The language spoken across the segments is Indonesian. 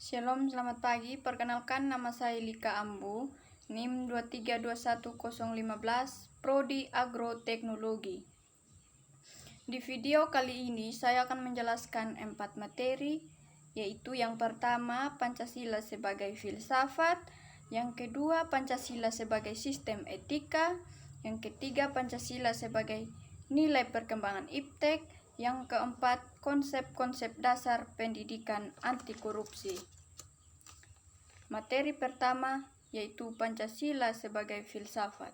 Shalom, selamat pagi. Perkenalkan, nama saya Lika Ambu, NIM 2321015, Prodi Agroteknologi. Di video kali ini saya akan menjelaskan 4 materi, yaitu yang pertama Pancasila sebagai filsafat, yang kedua Pancasila sebagai sistem etika, yang ketiga Pancasila sebagai nilai perkembangan iptek, yang keempat konsep-konsep dasar pendidikan anti korupsi. Materi pertama yaitu Pancasila sebagai filsafat.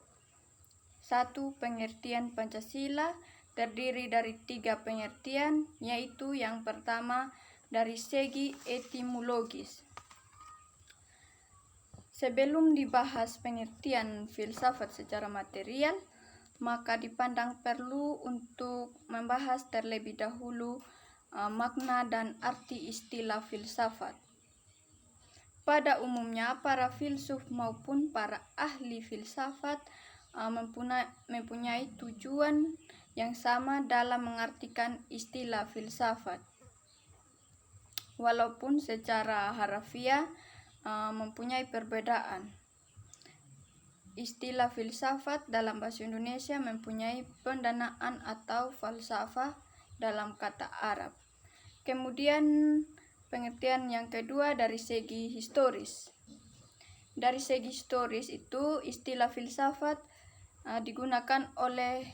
1. Pengertian Pancasila terdiri dari 3 pengertian, yaitu yang pertama dari segi etimologis. Sebelum dibahas pengertian filsafat secara material, maka dipandang perlu untuk membahas terlebih dahulu makna dan arti istilah filsafat. Pada umumnya, para filsuf maupun para ahli filsafat mempunyai tujuan yang sama dalam mengartikan istilah filsafat. Walaupun secara harafiah mempunyai perbedaan. Istilah filsafat dalam bahasa Indonesia mempunyai pendanaan atau falsafah dalam kata Arab. Kemudian pengertian yang kedua dari segi historis. Dari segi historis itu istilah filsafat digunakan oleh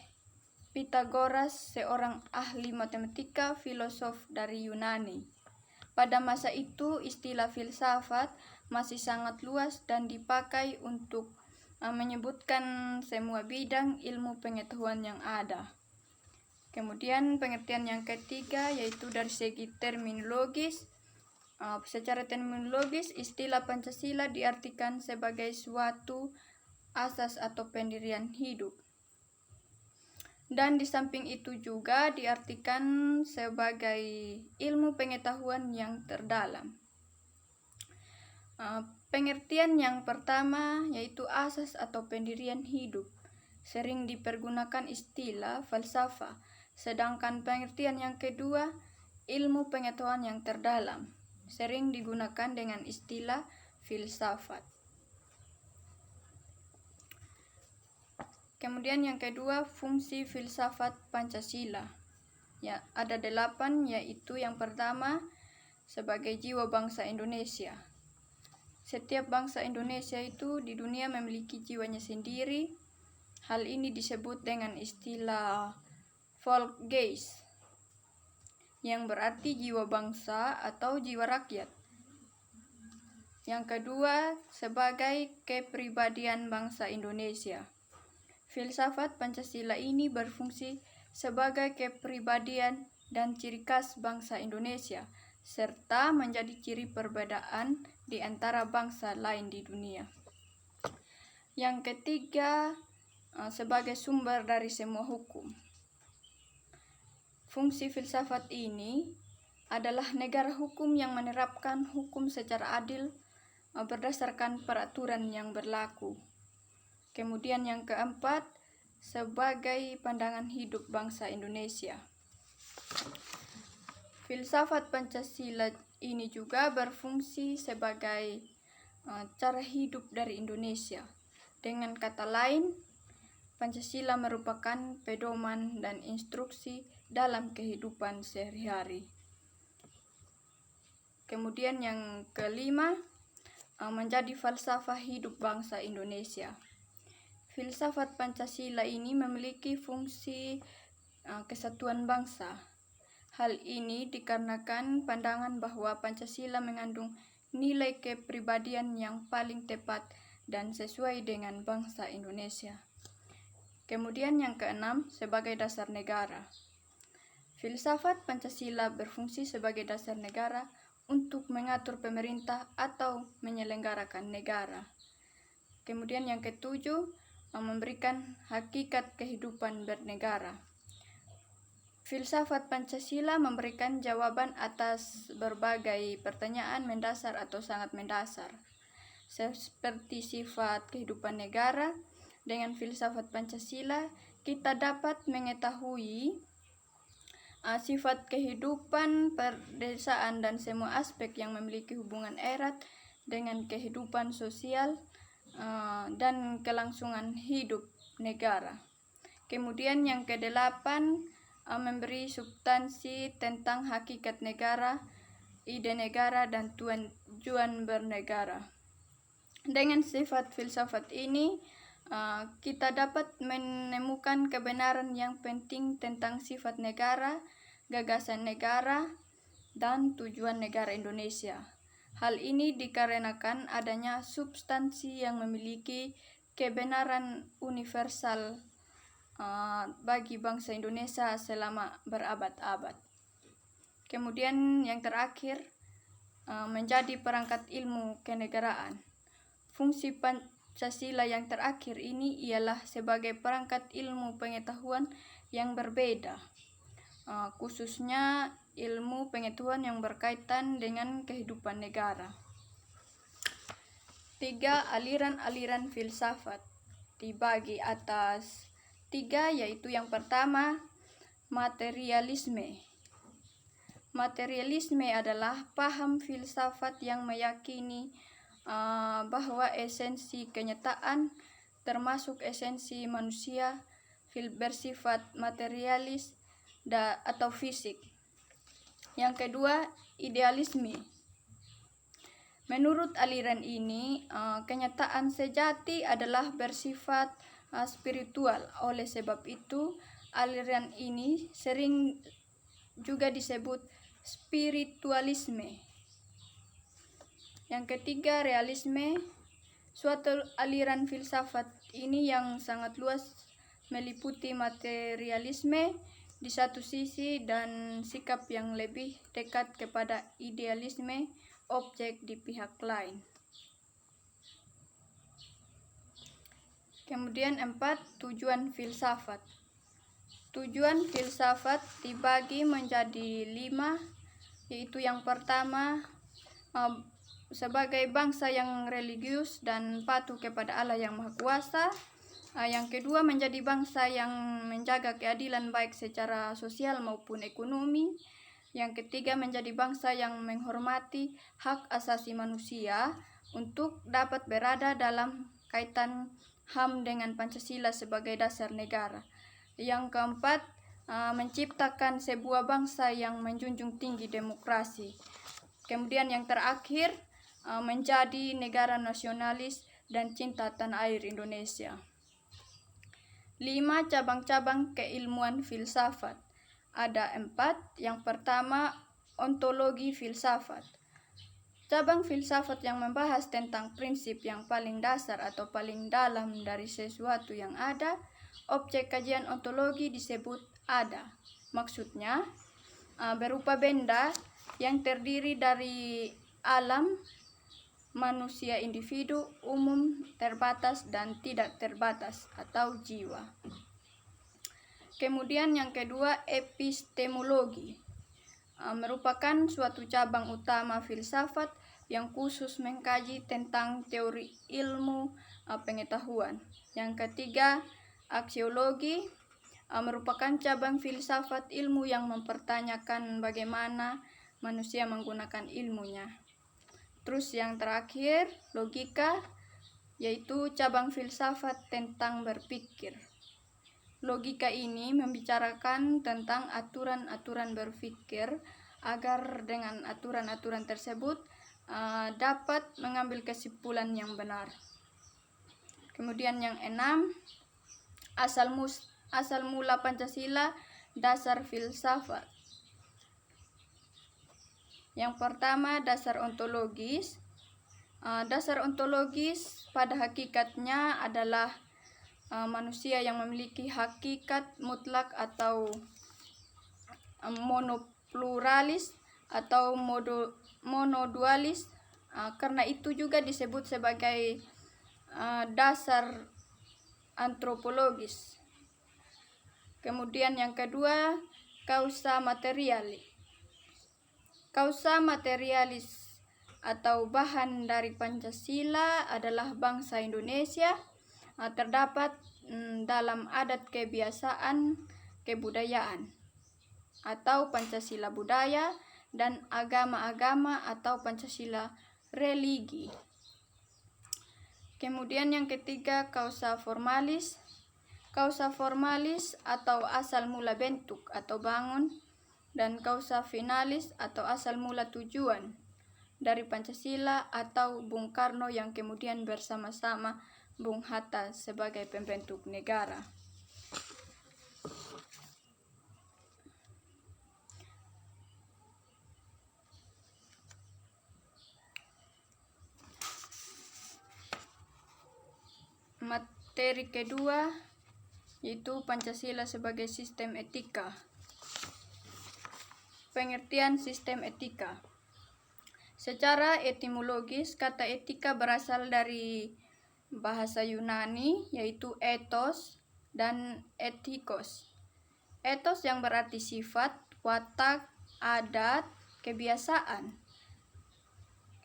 Pythagoras, seorang ahli matematika filosof dari Yunani. Pada masa itu istilah filsafat masih sangat luas dan dipakai untuk menyebutkan semua bidang ilmu pengetahuan yang ada. Kemudian pengertian yang ketiga yaitu dari segi terminologis. Secara terminologis, istilah Pancasila diartikan sebagai suatu asas atau pendirian hidup. Dan di samping itu juga diartikan sebagai ilmu pengetahuan yang terdalam. Pengertian yang pertama yaitu asas atau pendirian hidup. Sering dipergunakan istilah falsafah. Sedangkan pengertian yang kedua, ilmu pengetahuan yang terdalam, sering digunakan dengan istilah filsafat. Kemudian yang kedua, fungsi filsafat Pancasila. Ya, ada 8, yaitu yang pertama sebagai jiwa bangsa Indonesia. Setiap bangsa Indonesia itu di dunia memiliki jiwanya sendiri. Hal ini disebut dengan istilah Volksgeist, yang berarti jiwa bangsa atau jiwa rakyat. Yang kedua, sebagai kepribadian bangsa Indonesia. Filsafat Pancasila ini berfungsi sebagai kepribadian dan ciri khas bangsa Indonesia, serta menjadi ciri perbedaan di antara bangsa lain di dunia. Yang ketiga, sebagai sumber dari semua hukum. Fungsi filsafat ini adalah negara hukum yang menerapkan hukum secara adil berdasarkan peraturan yang berlaku. Kemudian yang keempat, sebagai pandangan hidup bangsa Indonesia. Filsafat Pancasila ini juga berfungsi sebagai cara hidup dari Indonesia. Dengan kata lain, Pancasila merupakan pedoman dan instruksi dalam kehidupan sehari-hari. Kemudian yang kelima, menjadi falsafah hidup bangsa Indonesia. Filsafat Pancasila ini memiliki fungsi kesatuan bangsa. Hal ini dikarenakan pandangan bahwa Pancasila mengandung nilai kepribadian yang paling tepat dan sesuai dengan bangsa Indonesia. Kemudian yang keenam, sebagai dasar negara. Filsafat Pancasila berfungsi sebagai dasar negara untuk mengatur pemerintah atau menyelenggarakan negara. Kemudian yang ketujuh, memberikan hakikat kehidupan bernegara. Filsafat Pancasila memberikan jawaban atas berbagai pertanyaan mendasar atau sangat mendasar, seperti sifat kehidupan negara. Dengan filsafat Pancasila, kita dapat mengetahui sifat kehidupan, perdesaan, dan semua aspek yang memiliki hubungan erat dengan kehidupan sosial dan kelangsungan hidup negara. Kemudian yang kedelapan, memberi substansi tentang hakikat negara, ide negara, dan tujuan bernegara. Dengan sifat filsafat ini, kita dapat menemukan kebenaran yang penting tentang sifat negara, gagasan negara, dan tujuan negara Indonesia. Hal ini dikarenakan adanya substansi yang memiliki kebenaran universal bagi bangsa Indonesia selama berabad-abad. Kemudian yang terakhir, menjadi perangkat ilmu kenegaraan. Fungsi Pancasila yang terakhir ini ialah sebagai perangkat ilmu pengetahuan yang berbeda, khususnya ilmu pengetahuan yang berkaitan dengan kehidupan negara. 3. Aliran-aliran filsafat dibagi atas 3, yaitu yang pertama, materialisme. Materialisme adalah paham filsafat yang meyakini bahwa esensi kenyataan, termasuk esensi manusia, bersifat materialis atau fisik. Yang kedua, idealisme. Menurut aliran ini, kenyataan sejati adalah bersifat spiritual. Oleh sebab itu, aliran ini sering juga disebut spiritualisme. Yang ketiga, realisme. Suatu aliran filsafat ini yang sangat luas meliputi materialisme di satu sisi dan sikap yang lebih dekat kepada idealisme objek di pihak lain. Kemudian 4, tujuan filsafat. Tujuan filsafat dibagi menjadi 5, yaitu yang pertama, sebagai bangsa yang religius dan patuh kepada Allah yang Maha Kuasa. Yang kedua, menjadi bangsa yang menjaga keadilan baik secara sosial maupun ekonomi. Yang ketiga, menjadi bangsa yang menghormati hak asasi manusia untuk dapat berada dalam kaitan HAM dengan Pancasila sebagai dasar negara. Yang keempat, menciptakan sebuah bangsa yang menjunjung tinggi demokrasi. Kemudian yang terakhir, menjadi negara nasionalis dan cinta tanah air Indonesia. 5 cabang-cabang keilmuan filsafat. Ada 4. Yang pertama, ontologi filsafat. Cabang filsafat yang membahas tentang prinsip yang paling dasar atau paling dalam dari sesuatu yang ada. Objek kajian ontologi disebut ada. Maksudnya, berupa benda yang terdiri dari alam, manusia individu, umum, terbatas, dan tidak terbatas atau jiwa. Kemudian yang kedua, epistemologi. Merupakan suatu cabang utama filsafat yang khusus mengkaji tentang teori ilmu pengetahuan. Yang ketiga, aksiologi. Merupakan cabang filsafat ilmu yang mempertanyakan bagaimana manusia menggunakan ilmunya. Terus yang terakhir, logika, yaitu cabang filsafat tentang berpikir. Logika ini membicarakan tentang aturan-aturan berpikir agar dengan aturan-aturan tersebut dapat mengambil kesimpulan yang benar. Kemudian yang 6, asal mula Pancasila, dasar filsafat. Yang pertama, dasar ontologis. Dasar ontologis pada hakikatnya adalah manusia yang memiliki hakikat mutlak atau monopluralis atau monodualis. Karena itu juga disebut sebagai dasar antropologis. Kemudian yang kedua, causa materialis. Causa materialis atau bahan dari Pancasila adalah bangsa Indonesia, terdapat dalam adat kebiasaan kebudayaan. atau Pancasila budaya, dan agama-agama atau Pancasila religi. Kemudian yang ketiga, causa formalis. Causa formalis atau asal mula bentuk atau bangun, dan causa finalis atau asal mula tujuan dari Pancasila atau Bung Karno yang kemudian bersama-sama Bung Hatta sebagai pembentuk negara. Materi kedua yaitu Pancasila sebagai sistem etika. Pengertian sistem etika. Secara etimologis, kata etika berasal dari bahasa Yunani yaitu ethos dan ethikos. Ethos yang berarti sifat, watak, adat, kebiasaan.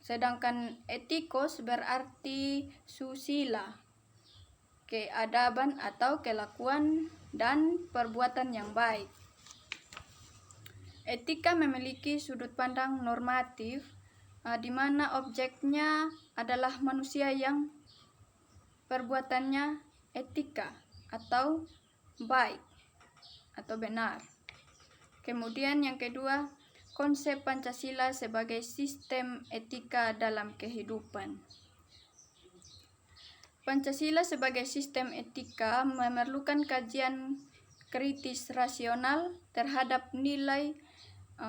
Sedangkan etikos berarti susila, keadaban atau kelakuan dan perbuatan yang baik. Etika memiliki sudut pandang normatif di mana objeknya adalah manusia yang perbuatannya etika atau baik atau benar. Kemudian yang kedua, konsep Pancasila sebagai sistem etika dalam kehidupan. Pancasila sebagai sistem etika memerlukan kajian kritis rasional terhadap nilai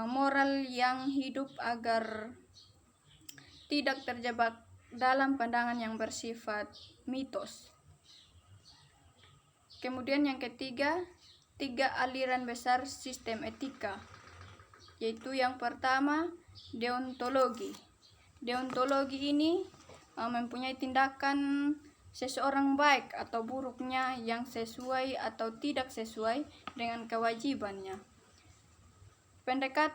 moral yang hidup agar tidak terjebak dalam pandangan yang bersifat mitos. Kemudian yang ketiga, 3 aliran besar sistem etika, yaitu yang pertama, deontologi. Deontologi ini mempunyai tindakan seseorang baik atau buruknya yang sesuai atau tidak sesuai dengan kewajibannya. Pendekat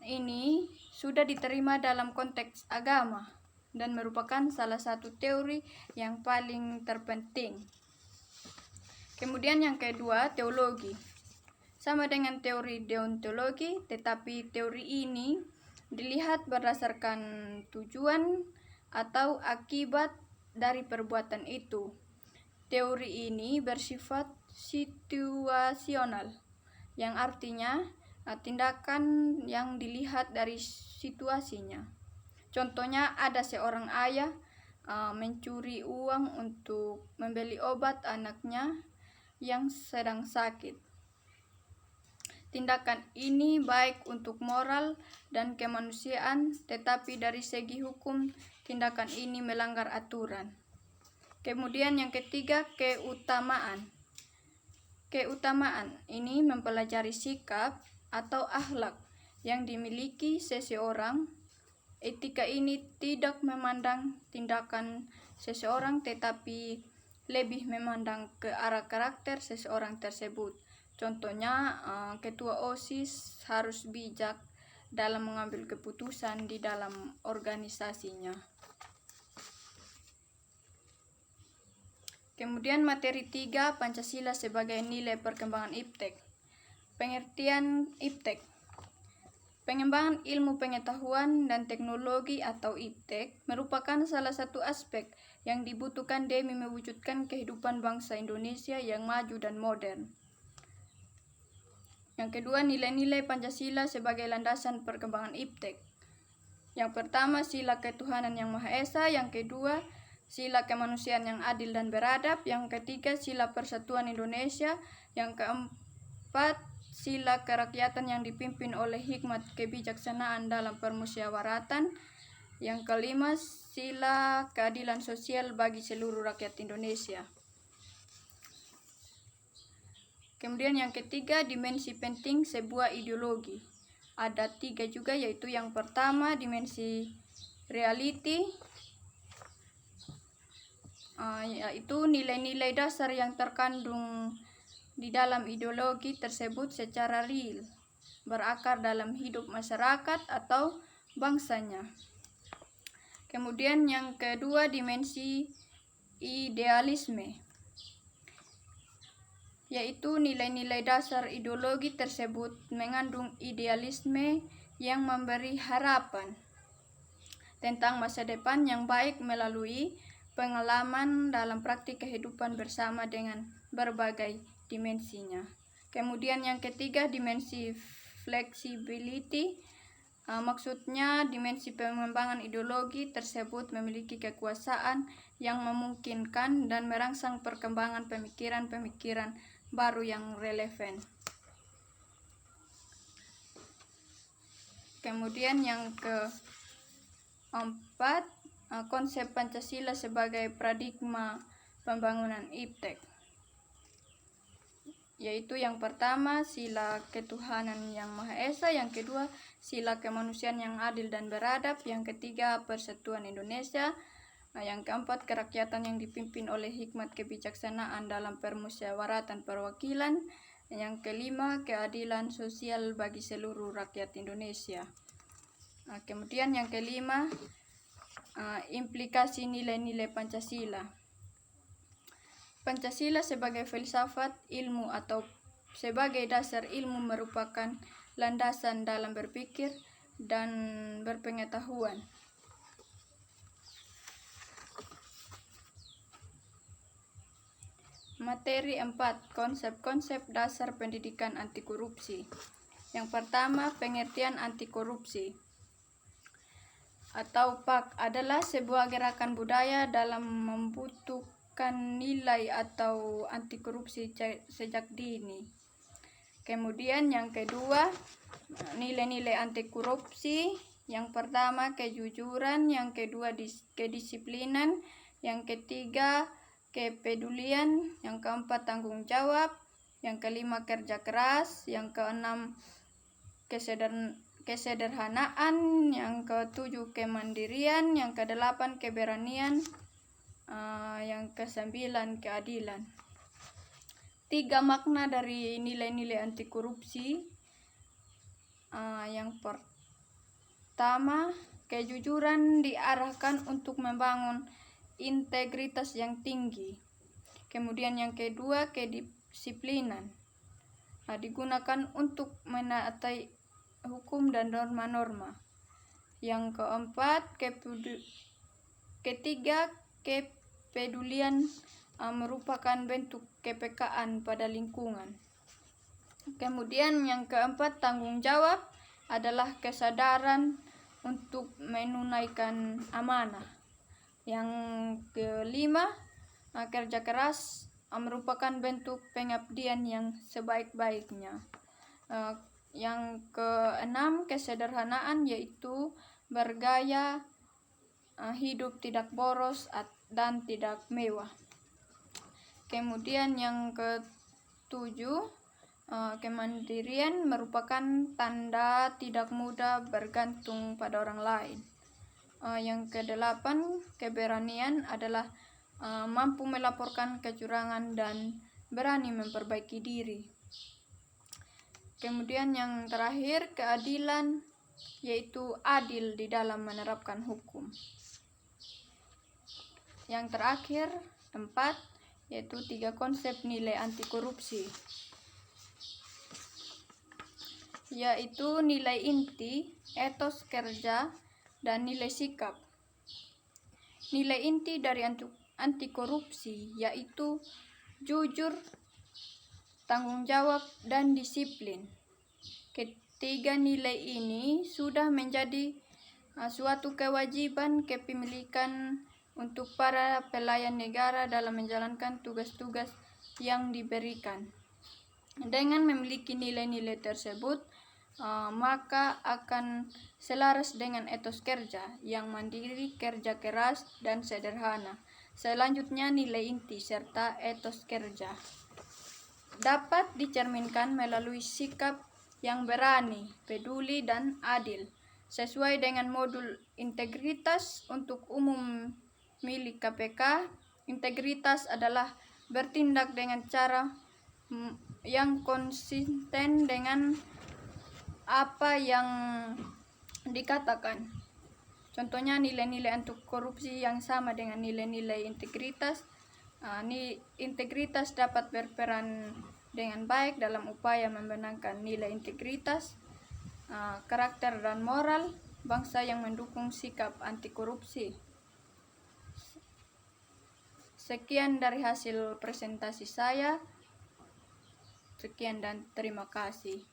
ini sudah diterima dalam konteks agama dan merupakan salah satu teori yang paling terpenting. Kemudian yang kedua, teologi. Sama dengan teori deontologi, tetapi teori ini dilihat berdasarkan tujuan atau akibat dari perbuatan itu. Teori ini bersifat situasional, yang artinya tindakan yang dilihat dari situasinya. Contohnya, ada seorang ayah mencuri uang untuk membeli obat anaknya yang sedang sakit. Tindakan ini baik untuk moral dan kemanusiaan, tetapi dari segi hukum tindakan ini melanggar aturan. Kemudian yang ketiga, keutamaan. Keutamaan ini mempelajari sikap atau akhlak yang dimiliki seseorang. Etika ini tidak memandang tindakan seseorang, tetapi lebih memandang ke arah karakter seseorang tersebut. Contohnya, ketua OSIS harus bijak dalam mengambil keputusan di dalam organisasinya. Kemudian materi 3, Pancasila sebagai nilai perkembangan iptek. Pengertian iptek. Pengembangan ilmu pengetahuan dan teknologi atau iptek merupakan salah satu aspek yang dibutuhkan demi mewujudkan kehidupan bangsa Indonesia yang maju dan modern. Yang kedua, nilai-nilai Pancasila sebagai landasan perkembangan iptek. Yang pertama, sila ketuhanan yang Maha Esa. Yang kedua, sila kemanusiaan yang adil dan beradab. Yang ketiga, sila persatuan Indonesia. Yang keempat, sila kerakyatan yang dipimpin oleh hikmat kebijaksanaan dalam permusyawaratan. Yang kelima, sila keadilan sosial bagi seluruh rakyat Indonesia. Kemudian yang ketiga, dimensi penting sebuah ideologi. Ada 3 juga, yaitu yang pertama, dimensi reality, yaitu nilai-nilai dasar yang terkandung di dalam ideologi tersebut secara real, berakar dalam hidup masyarakat atau bangsanya. Kemudian yang kedua, dimensi idealisme, yaitu nilai-nilai dasar ideologi tersebut mengandung idealisme yang memberi harapan tentang masa depan yang baik melalui pengalaman dalam praktik kehidupan bersama dengan berbagai dimensinya. Kemudian yang ketiga, dimensi flexibility. Maksudnya dimensi pengembangan ideologi tersebut memiliki kekuasaan yang memungkinkan dan merangsang perkembangan pemikiran-pemikiran baru yang relevan. Kemudian yang keempat, konsep Pancasila sebagai paradigma pembangunan iptek, yaitu yang pertama sila ketuhanan yang Maha Esa, yang kedua sila kemanusiaan yang adil dan beradab, yang ketiga persatuan Indonesia, yang keempat kerakyatan yang dipimpin oleh hikmat kebijaksanaan dalam permusyawaratan perwakilan, yang kelima keadilan sosial bagi seluruh rakyat Indonesia. Kemudian yang kelima, implikasi nilai-nilai Pancasila. Pancasila sebagai filsafat ilmu atau sebagai dasar ilmu merupakan landasan dalam berpikir dan berpengetahuan. Materi 4, konsep-konsep dasar pendidikan anti korupsi. Yang pertama, pengertian anti korupsi atau PAK adalah sebuah gerakan budaya dalam membutuhkan nilai atau anti korupsi sejak dini. Kemudian yang kedua, nilai-nilai anti korupsi. Yang pertama kejujuran, yang kedua kedisiplinan, yang ketiga kepedulian, yang keempat tanggung jawab, yang kelima kerja keras, yang keenam kesederhanaan, yang ketujuh kemandirian, yang kedelapan keberanian, yang kesembilan keadilan. 3 makna dari nilai-nilai anti korupsi. Yang pertama, kejujuran diarahkan untuk membangun integritas yang tinggi. Kemudian yang kedua, kedisiplinan digunakan untuk menaati hukum dan norma-norma. Yang keempat, ketiga kepedulian merupakan bentuk kepekaan pada lingkungan. Kemudian yang keempat, tanggung jawab adalah kesadaran untuk menunaikan amanah. Yang kelima, kerja keras merupakan bentuk pengabdian yang sebaik-baiknya. Yang keenam, kesederhanaan, yaitu bergaya hidup tidak boros dan tidak mewah. Kemudian yang ketujuh, kemandirian merupakan tanda tidak mudah bergantung pada orang lain. Yang kedelapan, keberanian adalah mampu melaporkan kecurangan dan berani memperbaiki diri. Kemudian yang terakhir, keadilan, yaitu adil di dalam menerapkan hukum. Yang terakhir, 4, yaitu 3 konsep nilai anti korupsi, yaitu nilai inti, etos kerja, dan nilai sikap. Nilai inti dari anti korupsi yaitu jujur, tanggung jawab, dan disiplin. Ketiga nilai ini sudah menjadi suatu kewajiban kepemilikan untuk para pelayan negara dalam menjalankan tugas-tugas yang diberikan. Dengan memiliki nilai-nilai tersebut, maka akan selaras dengan etos kerja yang mandiri, kerja keras, dan sederhana. Selanjutnya, nilai inti serta etos kerja dapat dicerminkan melalui sikap yang berani, peduli, dan adil, sesuai dengan modul integritas untuk umum milik KPK. Integritas adalah bertindak dengan cara yang konsisten dengan apa yang dikatakan. Contohnya nilai-nilai anti korupsi yang sama dengan nilai-nilai integritas. Integritas dapat berperan dengan baik dalam upaya membenarkan nilai integritas, karakter dan moral bangsa yang mendukung sikap anti korupsi. Sekian dari hasil presentasi saya. Sekian dan terima kasih.